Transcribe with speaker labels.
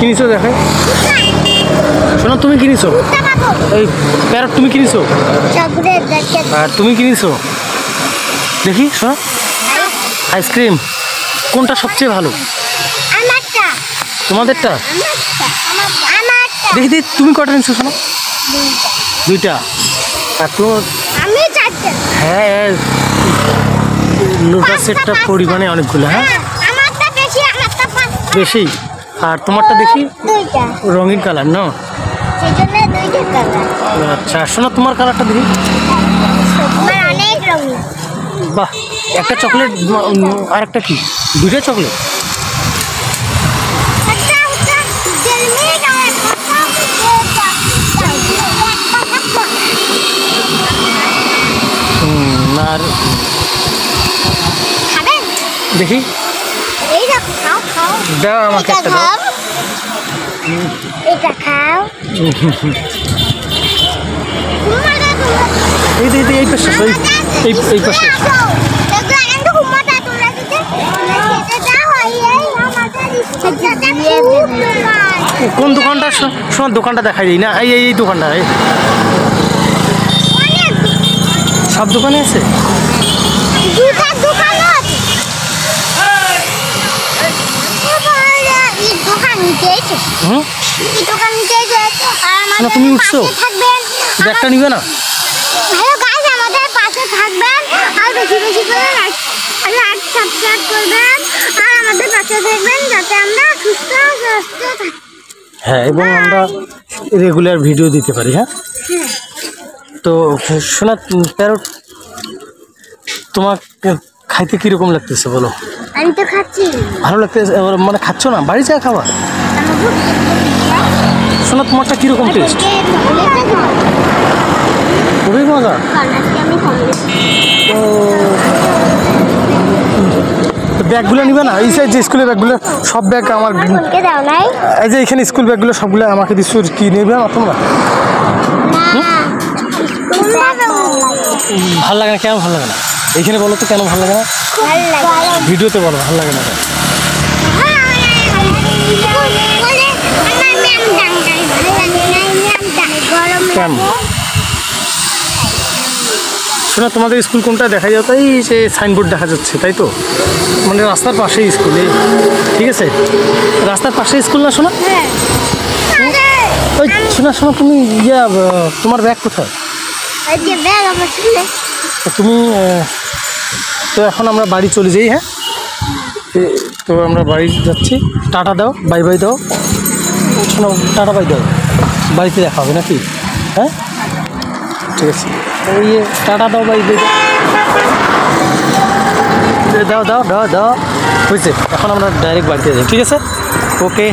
Speaker 1: কিনিছো দেখে শোনো তুমি কিনিছো এই প্যারট তুমি কিনিছো আর তুমি কিনিছো দেখি শোনো আইসক্রিম কোনটা সবচেয়ে ভালো তোমাদেরটা দেখি দেখি তুমি কটা নিচ্ছো শোনো দুইটা আর তো হ্যাঁ লোটাসেরটা পরিমাণে অনেকগুলো হ্যাঁ বেশি আর তোমারটা দেখি রঙিন কালার না আচ্ছা শোনো তোমার কালারটা দেখি বাহ একটা চকলেট আর একটা কি দুইটা চকলেট আর দেখি দাও আমাকে একটা দাও
Speaker 2: এটা খাও
Speaker 1: এই পাশে এই পাশে কোন দোকানটা শোনো দোকানটা দেখাই দিই না এই দোকানটা সব দোকানে আছে তুমি উঠছো ব্যাগটা নিবে না
Speaker 2: আমাদের পাশে থাকবেন আর বেশি বেশি করে লাইক সাবস্ক্রাইব করবেন আর আমাদের পাশে থাকবেন যাতে আমরা সুস্থ থাকি
Speaker 1: হ্যাঁ এবং আমরা রেগুলার ভিডিও দিতে পারি হ্যাঁ তো শোনা প্যারট তোমার খাইতে কিরকম লাগতেছে বলো
Speaker 2: আমি তো খাচ্ছি
Speaker 1: ভালো লাগতেছে মানে খাচ্ছ না বাড়ি যা খাওয়া শোনা তোমারটা কিরকম টেস্ট খুবই মজা তো ব্যাগগুলো নিবে না এই সাইড যে স্কুলের ব্যাগগুলো সব ব্যাগ আমার এই যে এখানে স্কুল ব্যাগগুলো সবগুলো আমাকে দিচ্ছ কি নেবে না তোমরা ভাল লাগে না কেন ভালো লাগে না এইখানে বলো তো কেন ভালো লাগে না ভিডিওতে বলো ভালো লাগে না কেন শোনো তোমাদের স্কুল কোনটা দেখা যাও তাই সে সাইনবোর্ড দেখা যাচ্ছে তাই তো মানে রাস্তার পাশেই স্কুল ঠিক আছে রাস্তার পাশে স্কুল না শোনো ওই শোনো তুমি তোমার ব্যাগ কোথায় তুমি তো এখন আমরা বাড়ি চলে যাই হ্যাঁ তো আমরা বাড়ি যাচ্ছি টাটা দাও বাই বাই দাও শোনো টাটা বাই দাও বাড়িতে দেখা হবে নাকি হ্যাঁ ঠিক আছে ওই টাটা দাও বাই বাই দাও হয়েছে এখন আমরা ডাইরেক্ট বাড়িতে যাই ঠিক আছে ওকে